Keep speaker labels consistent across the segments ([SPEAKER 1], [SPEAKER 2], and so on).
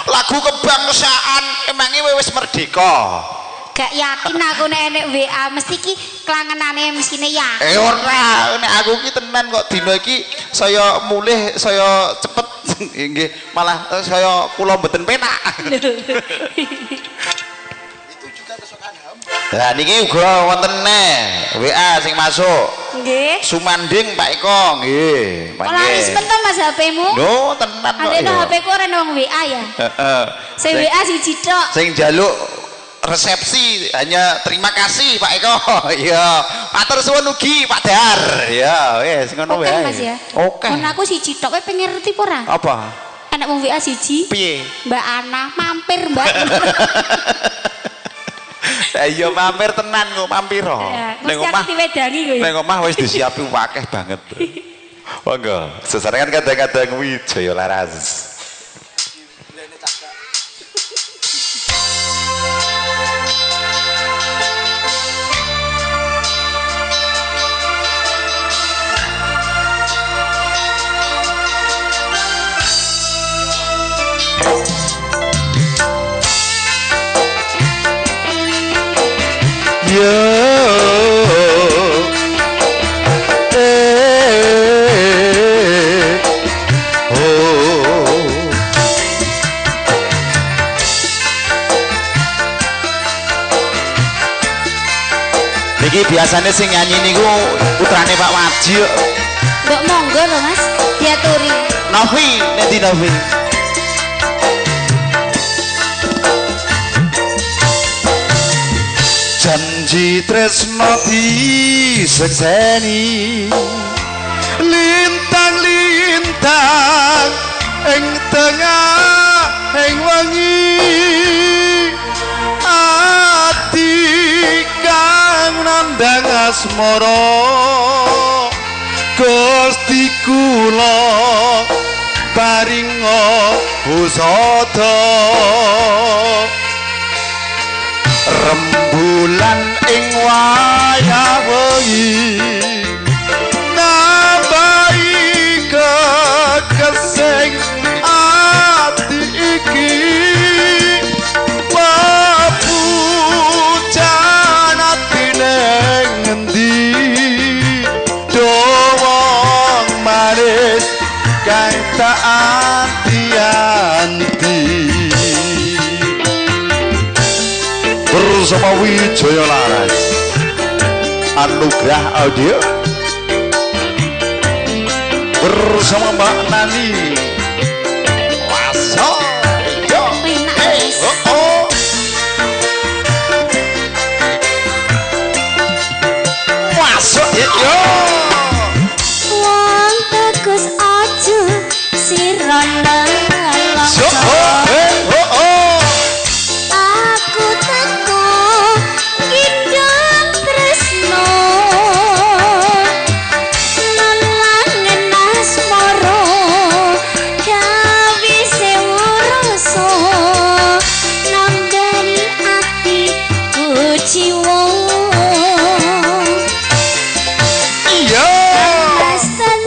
[SPEAKER 1] Lagu kebangsaan emangnya wis merdeka.
[SPEAKER 2] Gak yakin aku nek enek WA mesti ki klangenane mesine ya.
[SPEAKER 1] Ora, nek aku ki tenan kok dina iki saya mulih saya cepet nggih malah saya kula mboten penak. Itu juga kesukaan hamba. Lah niki uga wonten WA sing masuk.
[SPEAKER 2] Nggih.
[SPEAKER 1] Sumanding Pak Eko nggih.
[SPEAKER 2] Laris menton Mas HP-mu?
[SPEAKER 1] No, tenan kok.
[SPEAKER 2] Ada HP-ku ora nang WA ya.
[SPEAKER 1] Heeh.
[SPEAKER 2] Sing WA siji tok.
[SPEAKER 1] Sing njaluk resepsi hanya terima kasih Pak Eko. Iya. Matur suwun ugi Pak Dar. Ya, wis ngono wae.
[SPEAKER 2] Oke Mas ya.
[SPEAKER 1] Oke.
[SPEAKER 2] Mun aku siji tok kowe pengen ngerti apa ora?
[SPEAKER 1] Apa?
[SPEAKER 2] Enak wong WA siji.
[SPEAKER 1] Piye?
[SPEAKER 2] Mbak Ana mampir, Mbak.
[SPEAKER 1] Iya mampir tenan kok mampir.
[SPEAKER 2] Ning omah diwedangi kowe.
[SPEAKER 1] Ning omah wis disiapi akeh banget. Monggo, sesarengan kadang-kadang Wijaya Laras. Niki biasanya sing nyanyi niku putrane Pak Waji.
[SPEAKER 2] Mbok monggo lho Mas, diaturi.
[SPEAKER 1] Novi, nanti Novi. Janji tresno disekseni lintang-lintang ing tengah ing wengi ati kang nandang asmara Gusti kula paringa usada rembulan ing wayah wengi nambahi kekesing ati iki papujan ati ning ngendi dowong manis kang tak anti-anti bersama Wijaya Laras Anugrah Audio bersama Mbak Nani Waso yo masuk yo
[SPEAKER 2] Wong tegus aja sirana aku teko gendang tresno lanangen asmara gawe sewu rasa nanggani atiku jiwa
[SPEAKER 1] iya wasik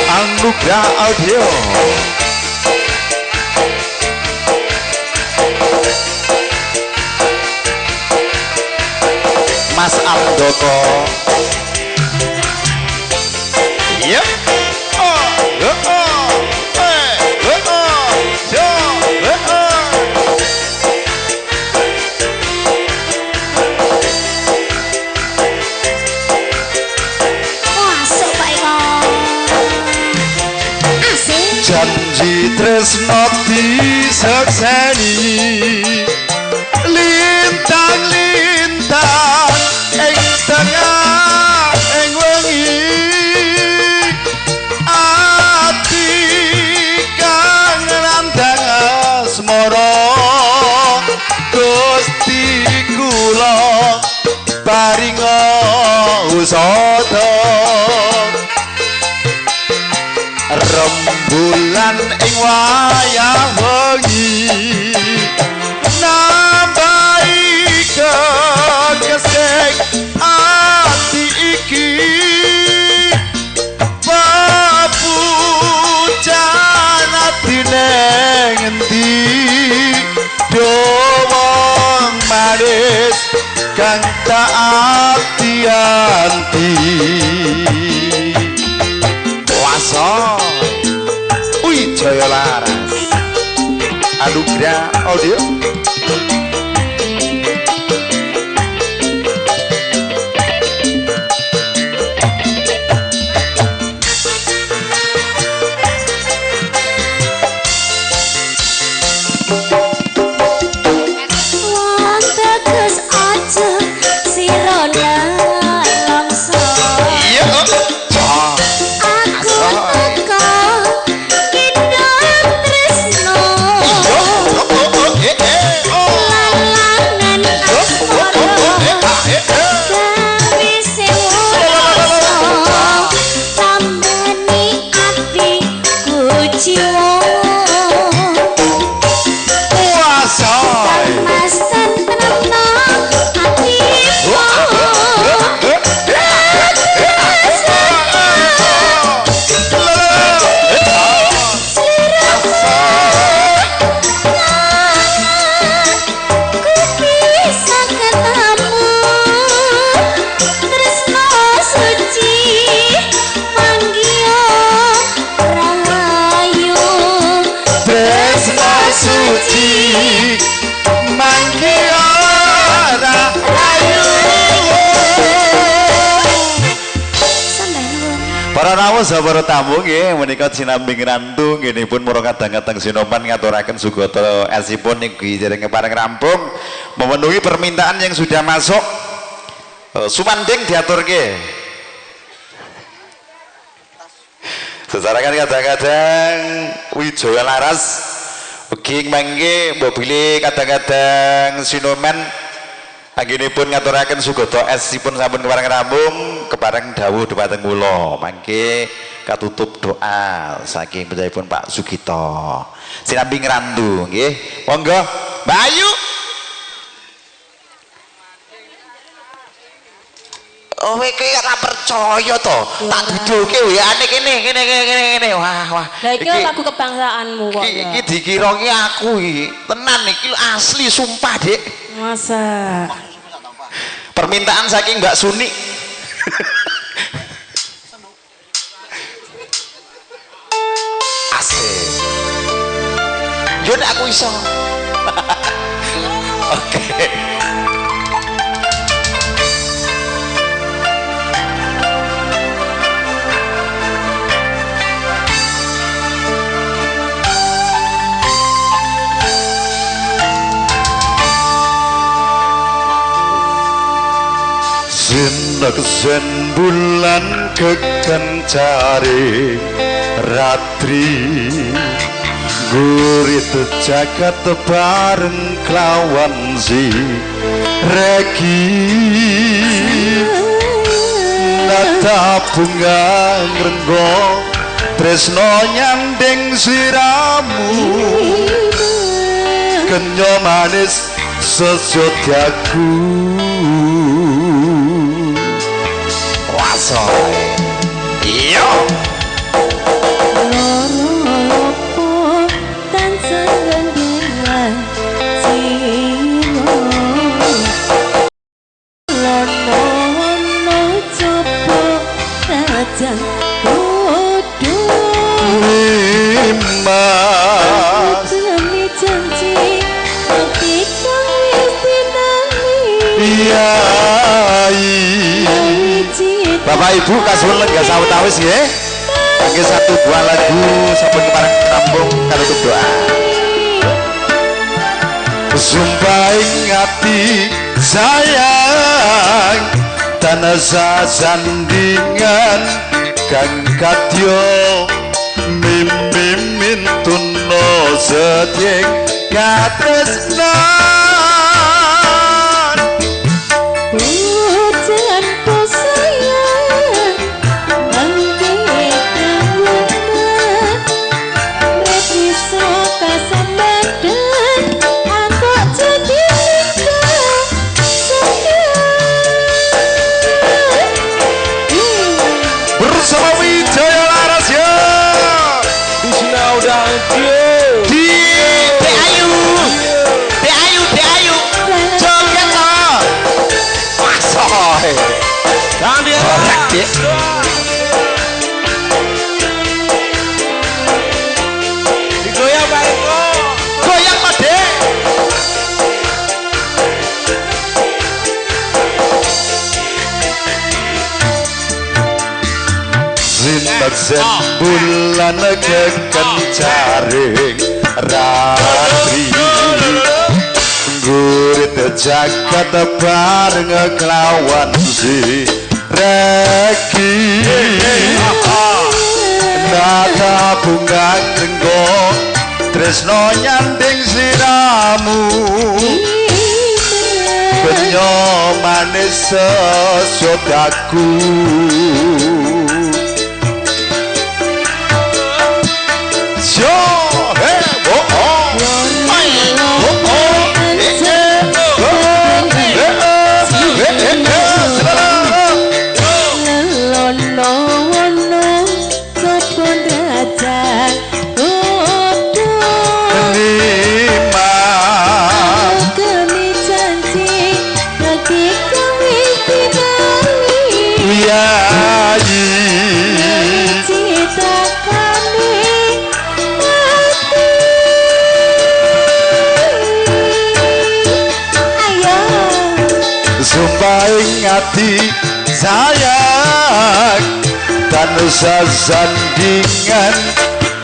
[SPEAKER 1] Anugrah Audio Mas Amdoko iya janji tresno disekseni lintang-lintang ing tengah ing wengi ati kang nandang ing wayah wengi nambahi kegesek ati iki papujan atine ngendi dowong manis kang tak ati-ati kuasa Wijaya Laras Anugrah Audio sabar tamu nggih menika sinambing rantu nggih pun mura kadang-kadang Sinoman ngaturaken sugata esipun niki dereng pareng rampung memenuhi permintaan yang sudah masuk. Sumanding diaturke. Secara kan kadang-kadang Wijaya Laras ugi mangke mbok bilih kadang-kadang Sinoman anggenipun ngaturaken sugata esipun sampun kepareng rampung kepareng dawuh dhumateng kula mangke katutup doa saking pendahipun Pak Sugito sinambing randu nggih monggo Mbak Ayu. Oh iki ora percaya to tak duduke WA-ne kene wah
[SPEAKER 3] lha iki lagu kebangsaanmu kok
[SPEAKER 1] iki dikira ki aku iki tenan iki asli sumpah Dik
[SPEAKER 3] masa
[SPEAKER 1] permintaan saking Mbak Suni asik yun aku iso oke Sineksen bulan kekencari ratri gurit jagat bareng kelawan si regi nata bunga ngrenggo tresno nyandeng siramu kenyo manis sesodyaku iya Bapak Ibu kasuwun lenggah sawetawis nggih. Kangge 1-2 lagu sampun kepareng rampung katutup doa. Sumpah ing ati sayang tanah sandingan kang kadya mimimin tuno setyeng katresnan Cik.
[SPEAKER 4] Digoyang Pak Eko.
[SPEAKER 1] Goyang Made. Sineksen bulan kekencaring ratri gurit jagat bareng kelawan si reki nata bunga tenggo tresno nyanding siramu benyo manis sesodaku ingati sayang dan sasandingan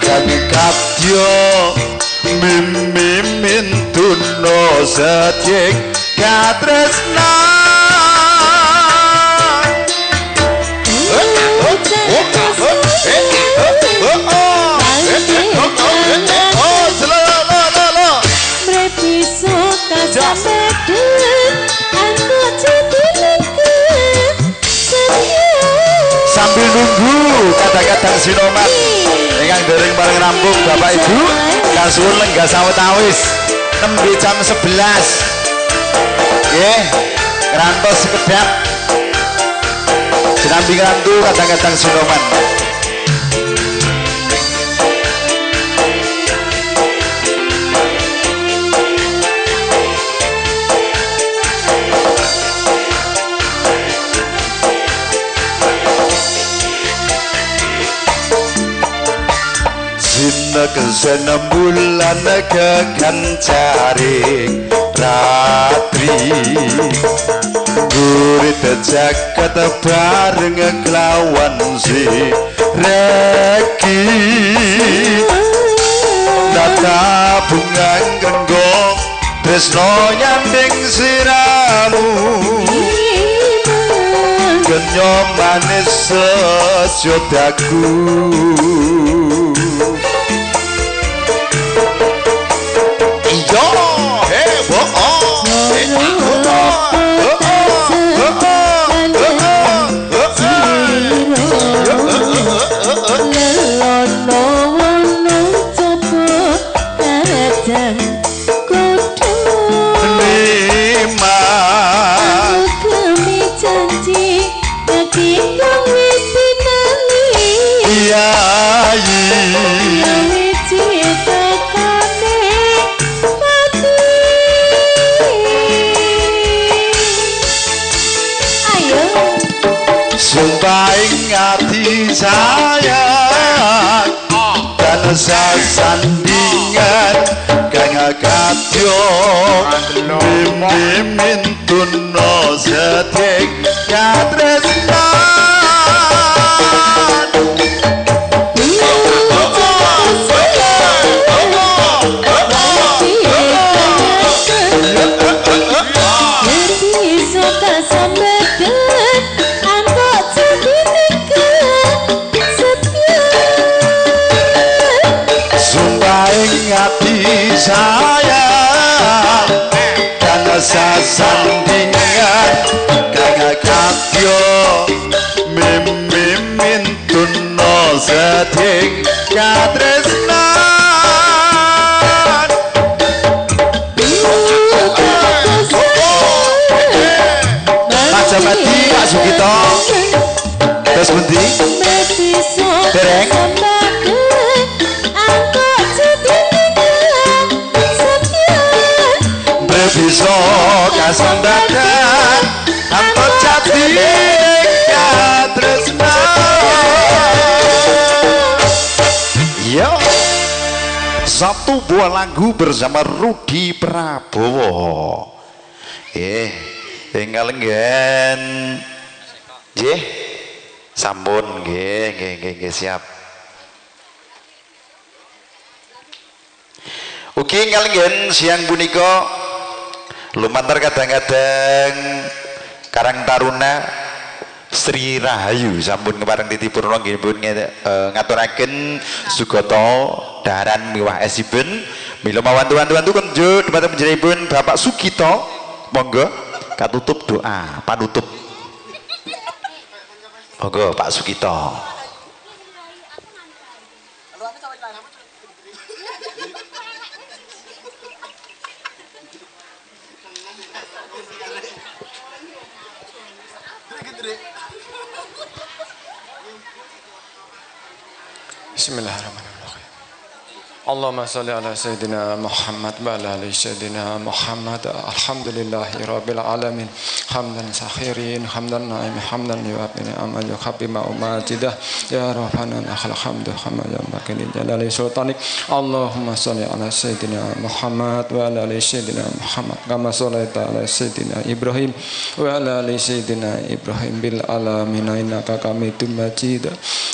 [SPEAKER 1] kang kadya mimimin tuno setyek katresna sambil nunggu kadang-kadang sinoman ingkang dereng bareng rampung Bapak Ibu kasuwun lenggah sawetawis nembe jam 11 nggih ngerantos sekedap sinambi ngrantu kadang-kadang sinoman Sineksen bulan kekencaring ratri gurit jagat bareng kelawan si reki nata bunga genggo tresno nyanding siramu genyo manis sejodaku sumpah ingati sayang dan sasandingan kang kadya mimin tuno setyek katresnan sayang dan sasandingan kang kadya mimin tuno setyek katresnan aja mati Pak Sugito terus pundi dereng bisa kasembadan angkot jati terus satu buah lagu bersama Rudi Prabowo. Tinggal nggen. Nggih. Sampun nggih siap. Ugi nggen siang punika lumantar kadang-kadang Karang Taruna Sri Rahayu sampun kepareng titipurna nggih pun ngaturaken Sugata daharan miwah esipun mila mawantu-wantu konjuk dhumateng panjenenganipun Bapak Sugito monggo katutup doa panutup monggo Pak Sugito.
[SPEAKER 5] Bismillahirrahmanirrahim. Allahumma salli ala Sayyidina Muhammad wa ala ali Sayyidina Muhammad. Alhamdulillahi Rabbil Alamin. Hamdan sakhirin, hamdan naim, hamdan yuwafini amal yukhabi ma'umajidah. Ya Rabbana akhal hamdu hamma ya makini jalali sultanik. Allahumma salli ala Sayyidina Muhammad wa ala ali Sayyidina Muhammad. Kama sallaita ala Sayyidina Ibrahim wa ala ali Sayyidina Ibrahim bil alamin innaka hamidum majid.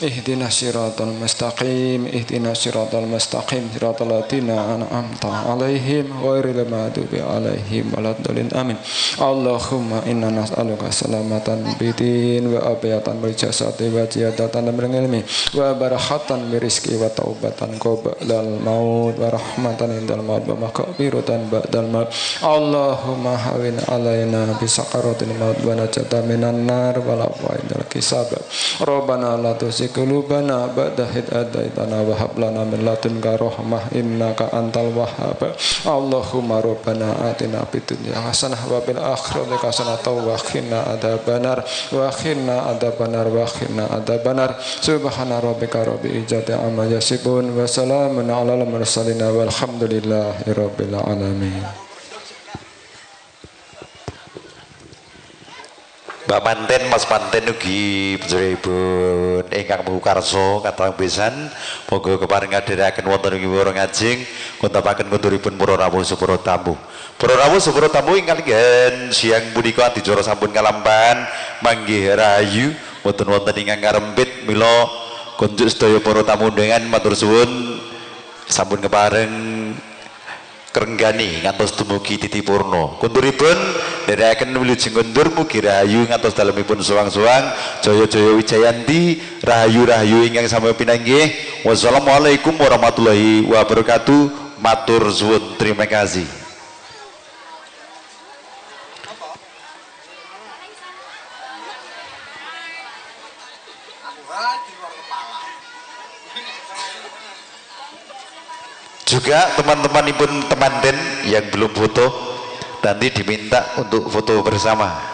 [SPEAKER 5] Ihdinas siratal mustaqim, ihdinas siratal mustaqim. Siratal ladzina an'amta 'alaihim ghairil maghdubi 'alaihim waladdallin amin. Allahumma inna nas'aluka salamatan bidin wa afiyatan bil jasadi wa ziyadatan bil ilmi wa barakatan bi rizqi wa taubatan qabla maut wa rahmatan indal maut wa maghfiratan ba'dal maut. Allahumma hawin alaina bi sakaratil maut wa najatan minan nar wa la fa'idal kisab. Rabbana la tuzigh qulubana ba'da idh hadaitana wa hab lana min ladunka rahmah innaka antal wahhab. Allahumma rabbana atina fid dunya hasanah wa fil akhirati hasanah wa qina adzabannar wa qina adzabannar wa qina adzabannar. Subhana rabbika rabbil izzati amma yasifun wa salamun alal mursalin walhamdulillahi rabbil alamin.
[SPEAKER 1] Mbak Manten, Mas Manten ugi panjenenganipun ingkang mukarso katang besan monggo keparing ngadhiraken wonten ing warung ngajeng kuntapaken konturipun para rawuh supara tamu. Para rawuh supara tamu ingkang nggen siang punika adicara sampun kalampan manggih rahayu mboten wonten ingkang karempit mila konjuk sedaya para tamu undangan matur suwun sampun kepareng kerenggani ngantos dumugi titipurna. Kunturipun nderekaken wilujeng kuntur mugi rahayu ngantos dalemipun suwang-suwang jaya-jaya wijayanti rahayu-rahayu ingkang sami pinanggih. Wassalamualaikum warahmatullahi wabarakatuh. Matur suwun, terima kasih. Juga teman-teman ibu temanten yang belum foto nanti diminta untuk foto bersama.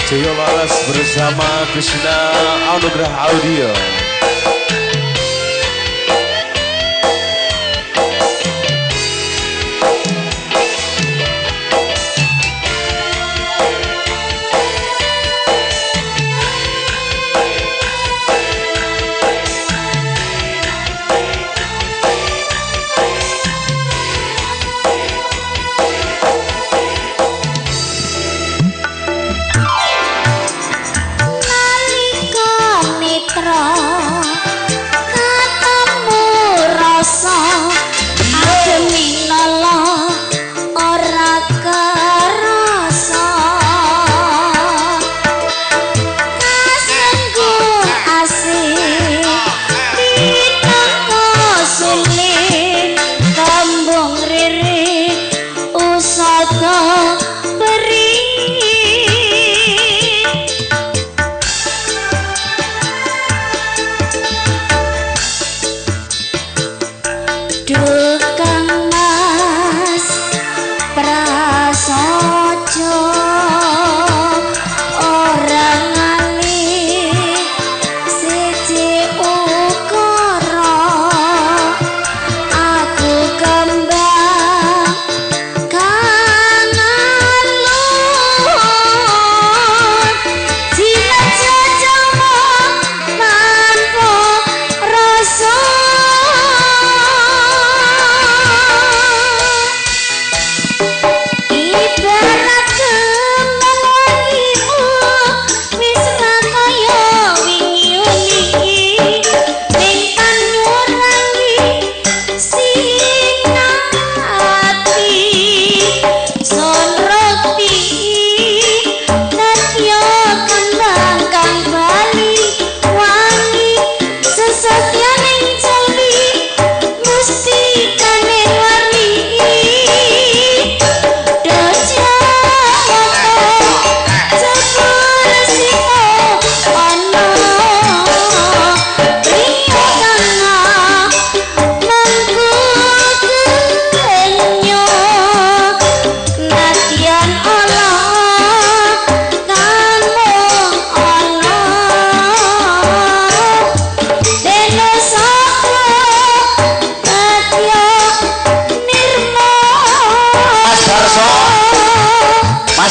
[SPEAKER 4] Joyo Laras bersama Krishna Anugrah Audio.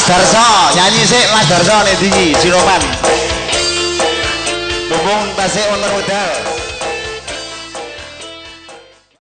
[SPEAKER 1] Darso nyanyi sih Mas Darso nih tinggi Sinoman mumpung tasik wonten wedal.